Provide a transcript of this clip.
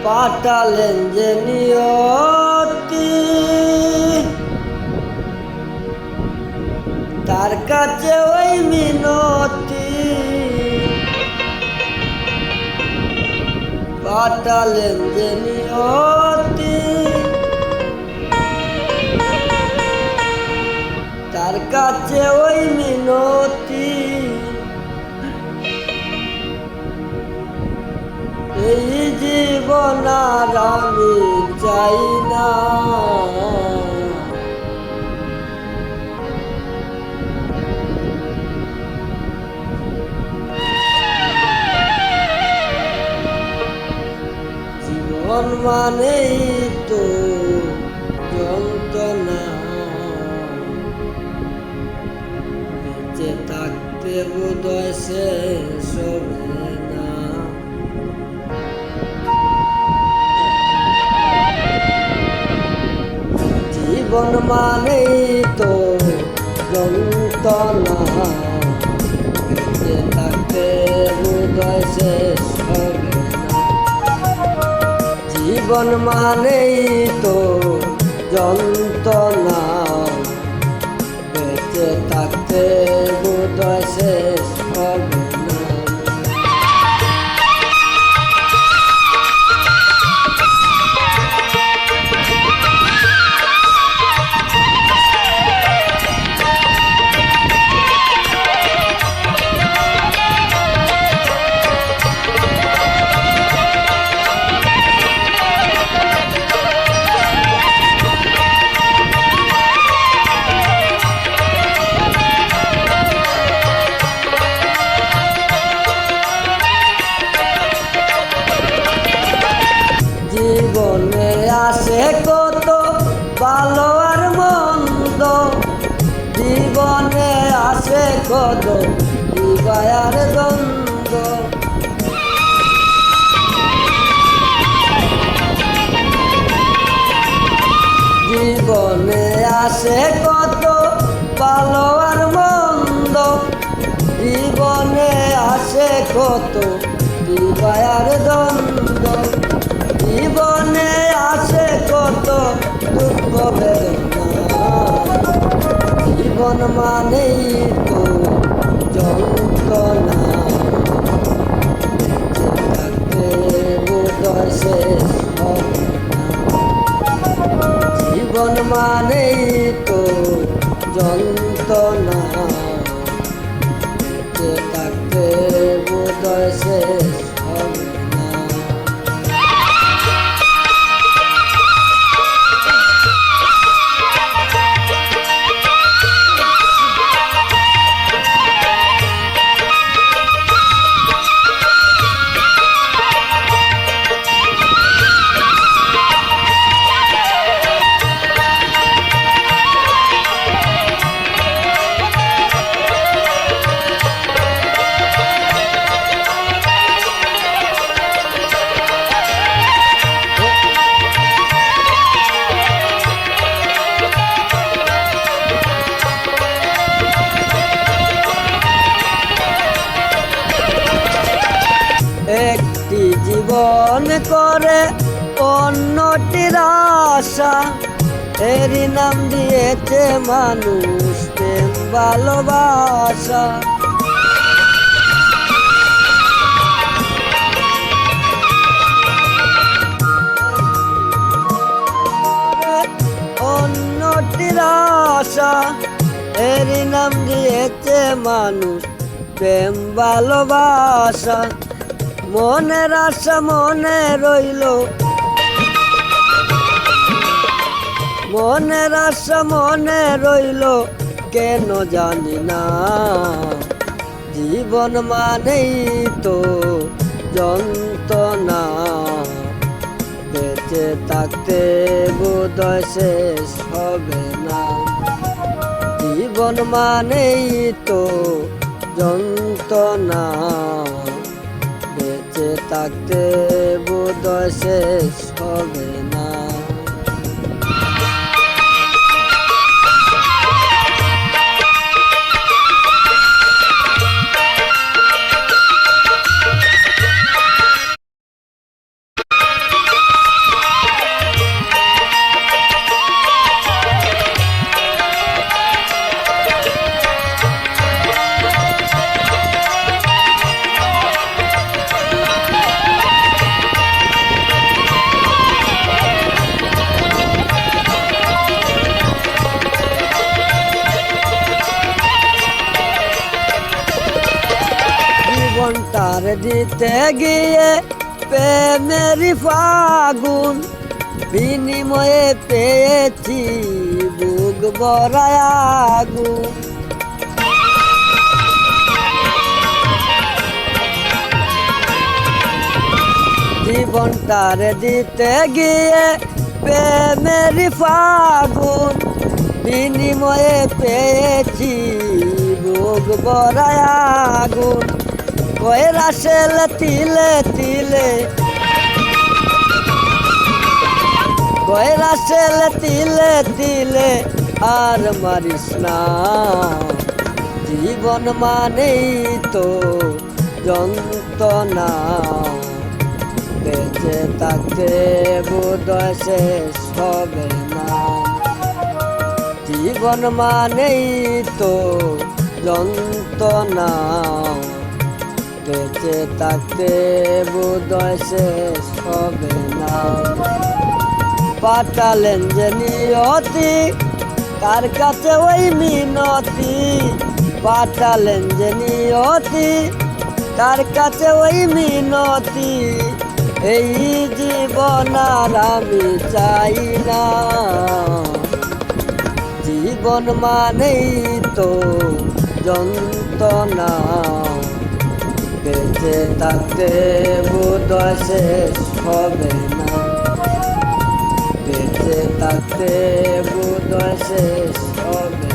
পাঠালেন যে নিয়তি তার কাছে ওই মিনতি, পাঠালেন যে নিয়তি তার কাছে ওই মিনতি, এই জীবন আর আমি চাই না, জীবন মানেই তো যন্ত্রণা, বেঁচে থাকতে বোধহয় শেষ হবে না। জীবন মানেই তো যন্ত্রণা, বেঁচে থাকতে বোধহয় শেষ হবে না। জীবন মানেই তো যন্ত্রণা, বেঁচে থাকতে বোধহয় শেষ হবে না। জীবনে আসে কত ভালো আর মন্দ, জীবনে আসে কত হৃদয় আর দ্বন্দ্ব, জীবনে আসে কত ভালো আর মন্দ, জীবনে আসে কত হৃদয় আর দ্বন্দ্ব, জীবনে আসে কত দুঃখ বেদনা, জীবন মানেই তো যন্ত্রণা, থাকতে বোধহয় শেষ হবে না। জীবন মানেই তো যন্ত্রণা, থাকতে বোধহয় শেষ হবে না। একটি জীবন করে অন্যটির আশা, এরই নাম দিয়েছে মানুষ প্রেম ভালোবাসা। অন্যটির আশা, এরই নাম দিয়েছে মানুষ প্রেম ভালোবাসা। মনের আশা মনে রইল, মনের আশা মনে রইল কেন জানি না, জীবন মানেই তো যন্ত্রণা, বেঁচে থাকতে বোধহয় শেষ হবে না। জীবন মানেই তো যন্ত্রণা, বেঁচে থাকতে বোধহয় শেষ হবে না। দিতে গিয়ে প্রেমেরই ফাগুন, বিনিময়ে পেয়েছি বুক ভরা আগুন। জীবনটারে দিতে গিয়ে প্রেমেরই ফাগুন, বিনিময়ে পেয়েছি বুক ভরা আগুন। কয়রা শেল তিলে তিলে, কয়রা শেল তিলে তিলে আর মারিস না। জীবন মানেই তো যন্ত্রণা, বেঁচে থাকতে বোধহয় শেষ হবে না। জীবন মানেই তো যন্ত্রণা, বেঁচে থাকতে বোধহয় শেষ হবে না। পাঠালেন যে নিয়তি, কার কাছে ওই মিনতি। পাঠালেন যে নিয়তি, কার কাছে ওই মিনতি। এই জীবন আর আমি চাই না। জীবন মানেই তো যন্ত্রণা, বেঁচে থাকতে বোধহয় শেষ হবে না। বেঁচে থাকতে বোধহয় শেষ হবে।